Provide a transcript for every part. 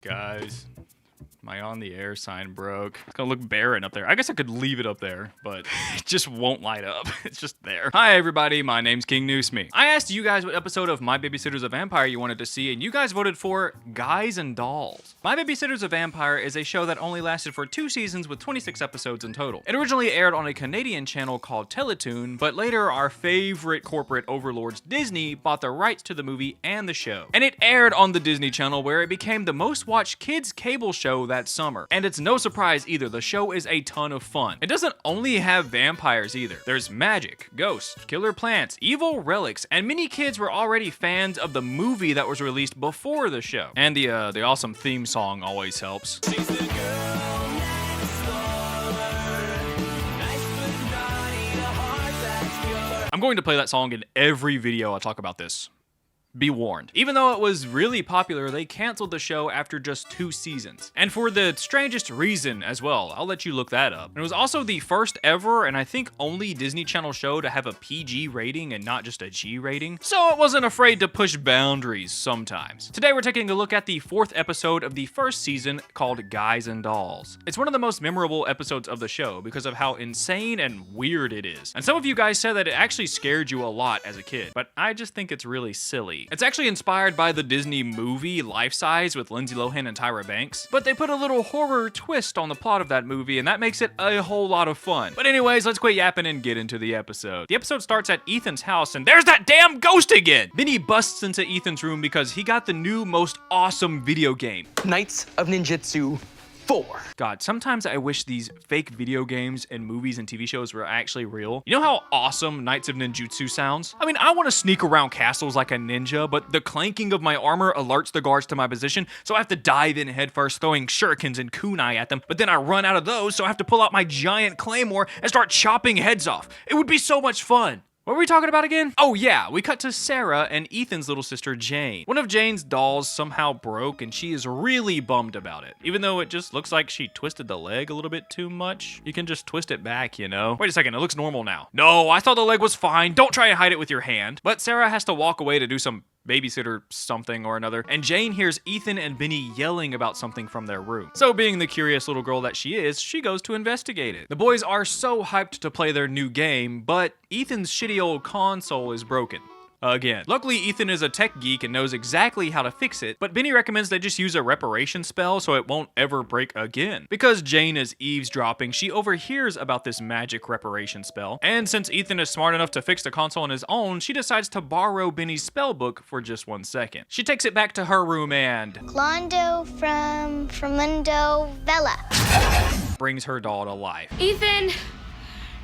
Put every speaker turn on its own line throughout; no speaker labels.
Guys, my on the air sign broke. It's gonna look barren up there. I guess I could leave it up there, but it just won't light up. It's just there. Hi everybody, my name's King Noosme. I asked you guys what episode of My Babysitter's a Vampire you wanted to see, and you guys voted for Guys and Dolls. My Babysitter's a Vampire is a show that only lasted for 2 seasons with 26 episodes in total. It originally aired on a Canadian channel called Teletoon, but later our favorite corporate overlords Disney bought the rights to the movie and the show. And it aired on the Disney Channel, where it became the most watched kids cable show that summer. And it's no surprise either, the show is a ton of fun. It doesn't only have vampires either. There's magic, ghosts, killer plants, evil relics, and many kids were already fans of the movie that was released before the show. And the awesome theme song always helps. I'm going to play that song in every video I talk about this. Be warned. Even though it was really popular, they canceled the show after just 2 seasons. And for the strangest reason as well. I'll let you look that up. It was also the first ever, and I think only Disney Channel show to have a PG rating and not just a G rating. So it wasn't afraid to push boundaries sometimes. Today we're taking a look at the 4th episode of the 1st season called Guys and Dolls. It's one of the most memorable episodes of the show because of how insane and weird it is. And some of you guys said that it actually scared you a lot as a kid, but I just think it's really silly. It's actually inspired by the Disney movie Life Size with Lindsay Lohan and Tyra Banks, but they put a little horror twist on the plot of that movie, and that makes it a whole lot of fun. But anyways, let's quit yapping and get into the episode. The episode starts at Ethan's house, and there's that damn ghost again! Benny busts into Ethan's room because he got the new most awesome video game.
Knights of Ninjutsu 4.
God, sometimes I wish these fake video games and movies and TV shows were actually real. You know how awesome Knights of Ninjutsu sounds? I mean, I want to sneak around castles like a ninja, but the clanking of my armor alerts the guards to my position, so I have to dive in headfirst, throwing shurikens and kunai at them, but then I run out of those, so I have to pull out my giant claymore and start chopping heads off. It would be so much fun. What were we talking about again? Oh yeah, we cut to Sarah and Ethan's little sister Jane. One of Jane's dolls somehow broke and she is really bummed about it. Even though it just looks like she twisted the leg a little bit too much. You can just twist it back, you know? Wait a second, it looks normal now. No, I thought the leg was fine. Don't try to hide it with your hand. But Sarah has to walk away to do some babysitter something or another, and Jane hears Ethan and Benny yelling about something from their room. So being the curious little girl that she is, she goes to investigate it. The boys are so hyped to play their new game, but Ethan's shitty old console is broken. Again. Luckily, Ethan is a tech geek and knows exactly how to fix it, but Benny recommends they just use a reparation spell so it won't ever break again. Because Jane is eavesdropping, she overhears about this magic reparation spell, and since Ethan is smart enough to fix the console on his own, she decides to borrow Benny's spell book for just 1 second. She takes it back to her room and
Glondo from Framundo Vella
brings her doll to life.
Ethan,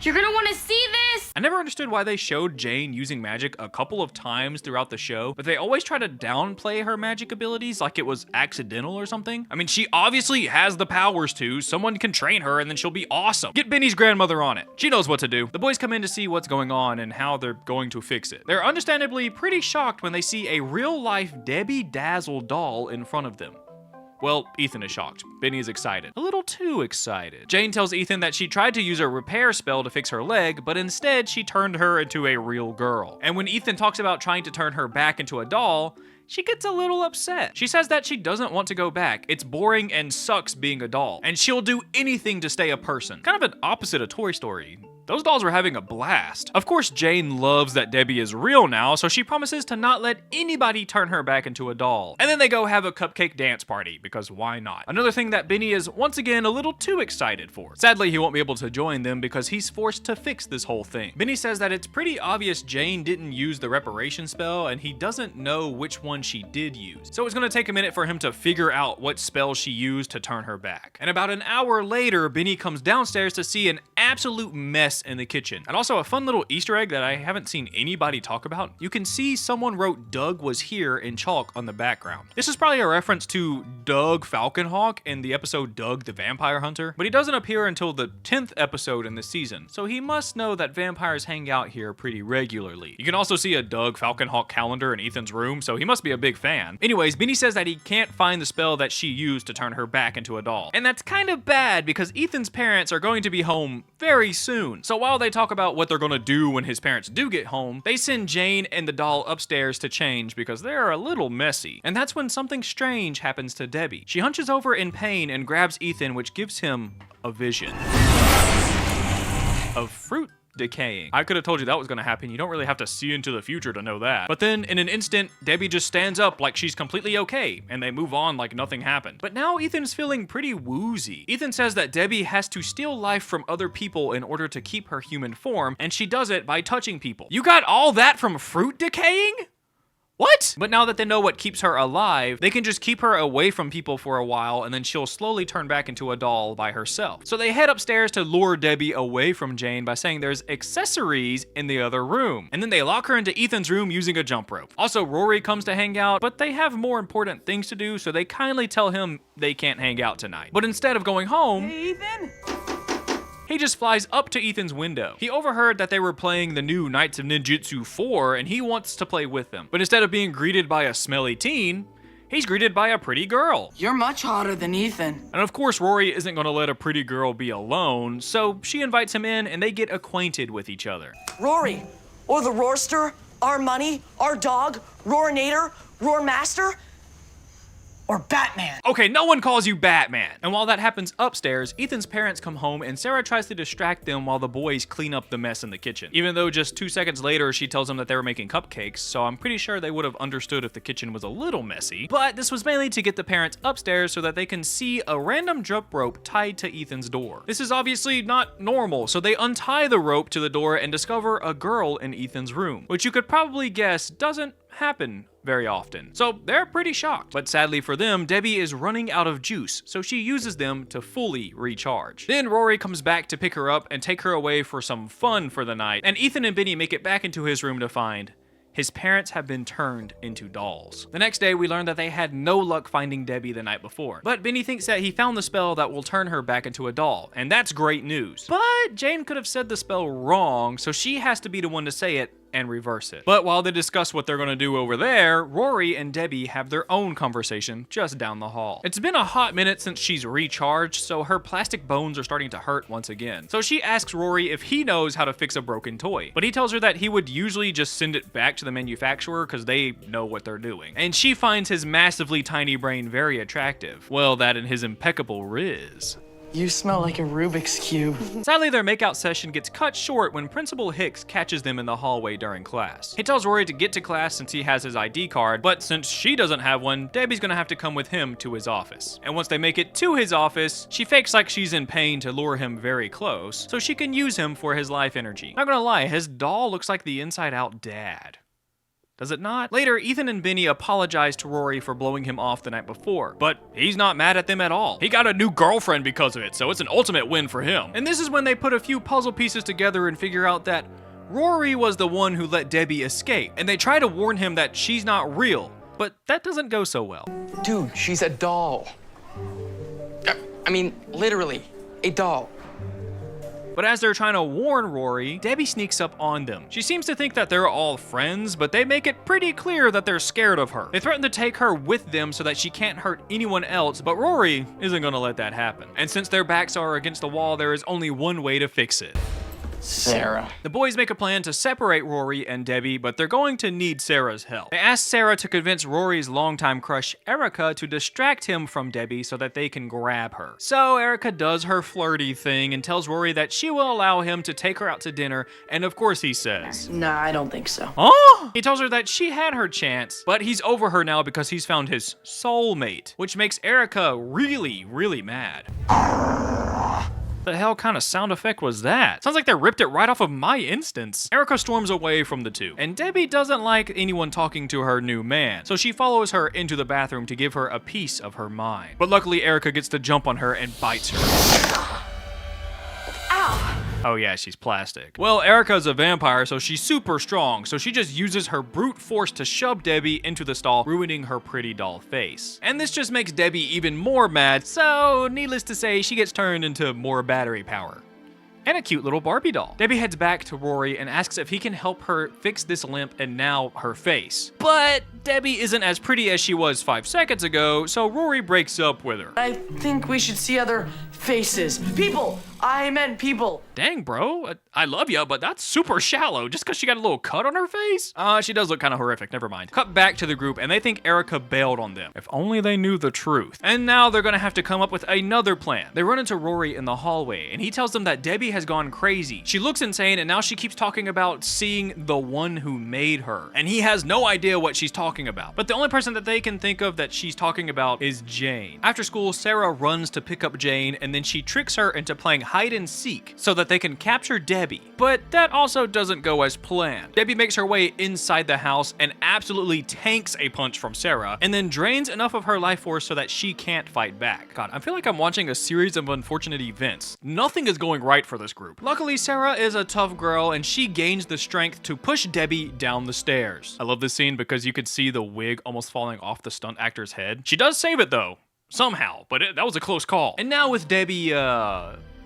you're gonna want to see this!
I never understood why they showed Jane using magic a couple of times throughout the show, but they always try to downplay her magic abilities like it was accidental or something. I mean, she obviously has the powers to. Someone can train her and then she'll be awesome. Get Benny's grandmother on it. She knows what to do. The boys come in to see what's going on and how they're going to fix it. They're understandably pretty shocked when they see a real-life Debbie Dazzle doll in front of them. Well, Ethan is shocked. Benny is excited. A little too excited. Jane tells Ethan that she tried to use a repair spell to fix her leg, but instead she turned her into a real girl. And when Ethan talks about trying to turn her back into a doll, she gets a little upset. She says that she doesn't want to go back. It's boring and sucks being a doll, and she'll do anything to stay a person. Kind of an opposite of Toy Story. Those dolls were having a blast. Of course, Jane loves that Debbie is real now, so she promises to not let anybody turn her back into a doll. And then they go have a cupcake dance party, because why not? Another thing that Benny is once again a little too excited for. Sadly, he won't be able to join them because he's forced to fix this whole thing. Benny says that it's pretty obvious Jane didn't use the reparation spell, and he doesn't know which one she did use. So it's gonna take a minute for him to figure out what spell she used to turn her back. And about an hour later, Benny comes downstairs to see an absolute mess in the kitchen. And also a fun little Easter egg that I haven't seen anybody talk about. You can see someone wrote Doug was here in chalk on the background. This is probably a reference to Doug Falconhawk in the episode Doug the Vampire Hunter, but he doesn't appear until the 10th episode in the season, so he must know that vampires hang out here pretty regularly. You can also see a Doug Falconhawk calendar in Ethan's room, so he must be a big fan. Anyways, Benny says that he can't find the spell that she used to turn her back into a doll. And that's kind of bad because Ethan's parents are going to be home very soon, So while they talk about what they're gonna do when his parents do get home, they send Jane and the doll upstairs to change because they're a little messy. And that's when something strange happens to Debbie. She hunches over in pain and grabs Ethan, which gives him a vision of fruit decaying. I could have told you that was gonna happen. You don't really have to see into the future to know that. But then in an instant, Debbie just stands up like she's completely okay, and they move on like nothing happened. But now Ethan's feeling pretty woozy. Ethan says that Debbie has to steal life from other people in order to keep her human form, and she does it by touching people. You got all that from fruit decaying? What? But now that they know what keeps her alive, they can just keep her away from people for a while, and then she'll slowly turn back into a doll by herself. So they head upstairs to lure Debbie away from Jane by saying there's accessories in the other room. And then they lock her into Ethan's room using a jump rope. Also, Rory comes to hang out, but they have more important things to do, so they kindly tell him they can't hang out tonight. But instead of going home,
Hey, Ethan?
he just flies up to Ethan's window. He overheard that they were playing the new Knights of Ninjutsu 4, and he wants to play with them. But instead of being greeted by a smelly teen, he's greeted by a pretty girl.
You're much hotter than Ethan.
And of course, Rory isn't gonna let a pretty girl be alone, so she invites him in and they get acquainted with each other.
Rory, or the Roarster, our money, our dog, Roarinator, Roarmaster, or Batman.
Okay, no one calls you Batman. And while that happens upstairs, Ethan's parents come home and Sarah tries to distract them while the boys clean up the mess in the kitchen. Even though just 2 seconds later, she tells them that they were making cupcakes, so I'm pretty sure they would have understood if the kitchen was a little messy. But this was mainly to get the parents upstairs so that they can see a random jump rope tied to Ethan's door. This is obviously not normal, so they untie the rope to the door and discover a girl in Ethan's room, which you could probably guess doesn't happen very often. So they're pretty shocked. But sadly for them, Debbie is running out of juice, so she uses them to fully recharge. Then Rory comes back to pick her up and take her away for some fun for the night, and Ethan and Benny make it back into his room to find his parents have been turned into dolls. The next day, we learn that they had no luck finding Debbie the night before. But Benny thinks that he found the spell that will turn her back into a doll, and that's great news. But Jane could have said the spell wrong, so she has to be the one to say it and reverse it. But while they discuss what they're gonna do over there, Rory and Debbie have their own conversation just down the hall. It's been a hot minute since she's recharged, so her plastic bones are starting to hurt once again. So she asks Rory if he knows how to fix a broken toy, but he tells her that he would usually just send it back to the manufacturer because they know what they're doing. And she finds his massively tiny brain very attractive. Well, that and his impeccable riz.
You smell like a Rubik's Cube.
Sadly, their makeout session gets cut short when Principal Hicks catches them in the hallway during class. He tells Rory to get to class since he has his ID card, but since she doesn't have one, Debbie's gonna have to come with him to his office. And once they make it to his office, she fakes like she's in pain to lure him very close, so she can use him for his life energy. Not gonna lie, his doll looks like the Inside Out dad. Does it not? Later, Ethan and Benny apologize to Rory for blowing him off the night before, but he's not mad at them at all. He got a new girlfriend because of it, so it's an ultimate win for him. And this is when they put a few puzzle pieces together and figure out that Rory was the one who let Debbie escape, and they try to warn him that she's not real, but that doesn't go so well.
Dude, she's a doll. I mean, literally, a doll.
But as they're trying to warn Rory, Debbie sneaks up on them. She seems to think that they're all friends, but they make it pretty clear that they're scared of her. They threaten to take her with them so that she can't hurt anyone else, but Rory isn't gonna let that happen. And since their backs are against the wall, there is only one way to fix it.
Sarah.
The boys make a plan to separate Rory and Debbie, but they're going to need Sarah's help. They ask Sarah to convince Rory's longtime crush, Erica, to distract him from Debbie so that they can grab her. So Erica does her flirty thing and tells Rory that she will allow him to take her out to dinner, and of course he says,
Nah, I don't think so.
"Oh!" He tells her that she had her chance, but he's over her now because he's found his soulmate, which makes Erica really, really mad. The hell kind of sound effect was that? Sounds like they ripped it right off of my instance. Erica storms away from the two, and Debbie doesn't like anyone talking to her new man, so she follows her into the bathroom to give her a piece of her mind. But luckily, Erica gets to jump on her and bites her.
Ow!
Oh yeah, she's plastic. Well, Erica's a vampire, so she's super strong, so she just uses her brute force to shove Debbie into the stall, ruining her pretty doll face. And this just makes Debbie even more mad, so needless to say, she gets turned into more battery power. and a cute little Barbie doll. Debbie heads back to Rory and asks if he can help her fix this limp and now her face. But Debbie isn't as pretty as she was 5 seconds ago, so Rory breaks up with her.
I think we should see other faces. People! I meant people.
Dang, bro. I love ya, but that's super shallow just because she got a little cut on her face. She does look kind of horrific. Never mind. Cut back to the group, and they think Erica bailed on them. If only they knew the truth. And now they're gonna have to come up with another plan. They run into Rory in the hallway, and he tells them that Debbie has gone crazy. She looks insane, and now she keeps talking about seeing the one who made her. And he has no idea what she's talking about. But the only person that they can think of that she's talking about is Jane. After school, Sarah runs to pick up Jane, and then she tricks her into playing hide and seek so that they can capture Debbie. But that also doesn't go as planned. Debbie makes her way inside the house and absolutely tanks a punch from Sarah, and then drains enough of her life force so that she can't fight back. God, I feel like I'm watching a series of unfortunate events. Nothing is going right for this group. Luckily, Sarah is a tough girl, and she gains the strength to push Debbie down the stairs. I love this scene because you could see the wig almost falling off the stunt actor's head. She does save it though. Somehow, but that was a close call. And now with Debbie,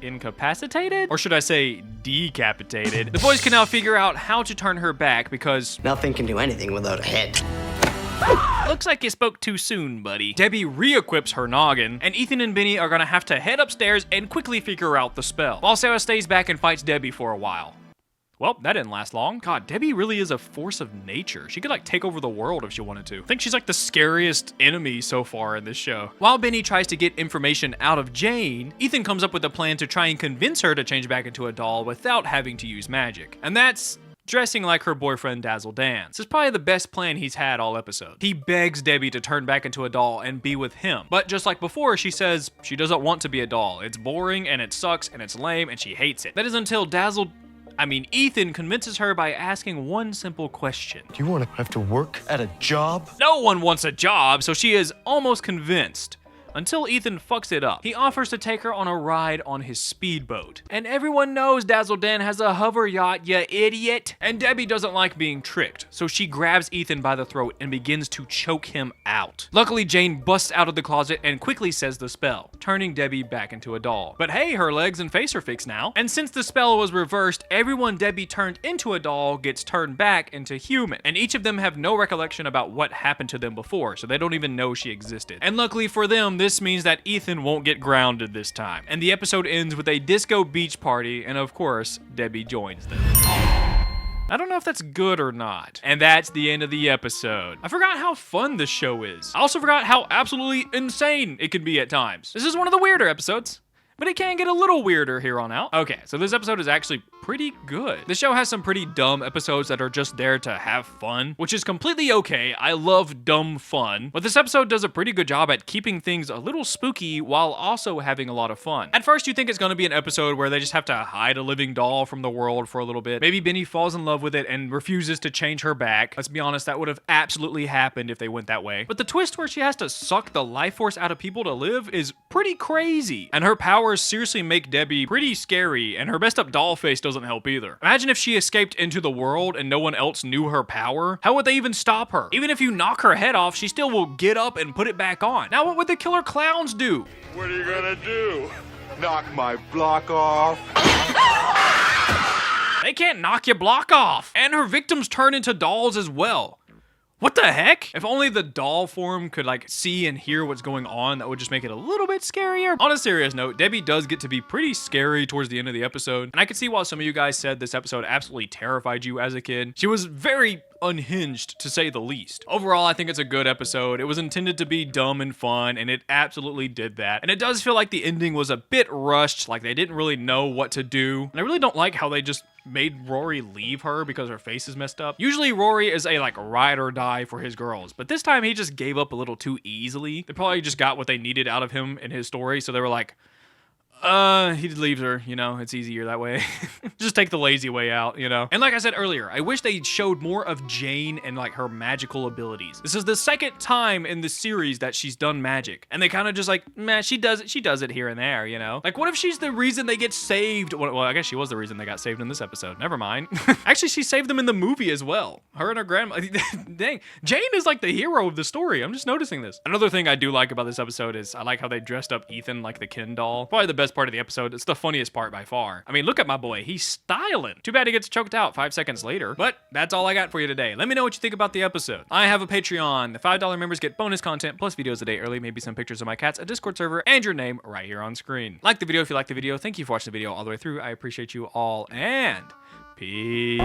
incapacitated? Or should I say decapitated? The boys can now figure out how to turn her back because
nothing can do anything without a head.
Looks like you spoke too soon, buddy. Debbie re-equips her noggin, and Ethan and Benny are gonna have to head upstairs and quickly figure out the spell, while Sarah stays back and fights Debbie for a while. Well, that didn't last long. God, Debbie really is a force of nature. She could like take over the world if she wanted to. I think she's like the scariest enemy so far in this show. While Benny tries to get information out of Jane, Ethan comes up with a plan to try and convince her to change back into a doll without having to use magic. And that's dressing like her boyfriend Dazzle Dan. This is probably the best plan he's had all episode. He begs Debbie to turn back into a doll and be with him. But just like before, she says she doesn't want to be a doll. It's boring and it sucks and it's lame and she hates it. That is until Ethan convinces her by asking one simple question.
Do you want to have to work at a job?
No one wants a job, so she is almost convinced. Until Ethan fucks it up. He offers to take her on a ride on his speedboat. And everyone knows Dazzle Dan has a hover yacht, you idiot. And Debbie doesn't like being tricked, so she grabs Ethan by the throat and begins to choke him out. Luckily, Jane busts out of the closet and quickly says the spell, turning Debbie back into a doll. But hey, her legs and face are fixed now. And since the spell was reversed, everyone Debbie turned into a doll gets turned back into human. And each of them have no recollection about what happened to them before, so they don't even know she existed. And luckily for them, this means that Ethan won't get grounded this time. And the episode ends with a disco beach party, and of course, Debbie joins them. I don't know if that's good or not. And that's the end of the episode. I forgot how fun this show is. I also forgot how absolutely insane it can be at times. This is one of the weirder episodes, but it can get a little weirder here on out. Okay, so this episode is actually pretty good. The show has some pretty dumb episodes that are just there to have fun, which is completely okay. I love dumb fun, but this episode does a pretty good job at keeping things a little spooky while also having a lot of fun. At first, you think it's gonna be an episode where they just have to hide a living doll from the world for a little bit. Maybe Benny falls in love with it and refuses to change her back. Let's be honest, that would have absolutely happened if they went that way. But the twist where she has to suck the life force out of people to live is pretty crazy. And her powers seriously make Debbie pretty scary, and her messed up doll face doesn't help either. Imagine if she escaped into the world and no one else knew her power. How would they even stop her? Even if you knock her head off, she still will get up and put it back on. Now what would the killer clowns do?
What are you gonna do? Knock my block off?
They can't knock your block off. And her victims turn into dolls as well. What the heck? If only the doll form could like see and hear what's going on, that would just make it a little bit scarier. On a serious note, Debbie does get to be pretty scary towards the end of the episode. And I can see why some of you guys said this episode absolutely terrified you as a kid. She was very unhinged, to say the least. Overall, I think it's a good episode. It was intended to be dumb and fun, and it absolutely did that. And it does feel like the ending was a bit rushed, like they didn't really know what to do. And I really don't like how they just made Rory leave her because her face is messed up. Usually Rory is a like ride or die for his girls, but this time he just gave up a little too easily. They probably just got what they needed out of him in his story, so they were like, he leaves her, you know, it's easier that way. Just take the lazy way out, you know? And like I said earlier, I wish they showed more of Jane and like her magical abilities. This is the second time in the series that she's done magic. And they kind of just like, man, she does it here and there, you know? Like, what if she's the reason they get saved? Well, I guess she was the reason they got saved in this episode. Never mind. Actually, she saved them in the movie as well. Her and her grandma. Dang, Jane is like the hero of the story. I'm just noticing this. Another thing I do like about this episode is I like how they dressed up Ethan like the Ken doll. Probably the best best part of the episode. It's the funniest part by far. I mean, look at my boy. He's styling. Too bad he gets choked out 5 seconds later. But that's all I got for you today. Let me know what you think about the episode. I have a Patreon. The $5 members get bonus content plus videos a day early, maybe some pictures of my cats, a Discord server, and your name right here on screen. Like the video if you like the video. Thank you for watching the video all the way through. I appreciate you all, and peace.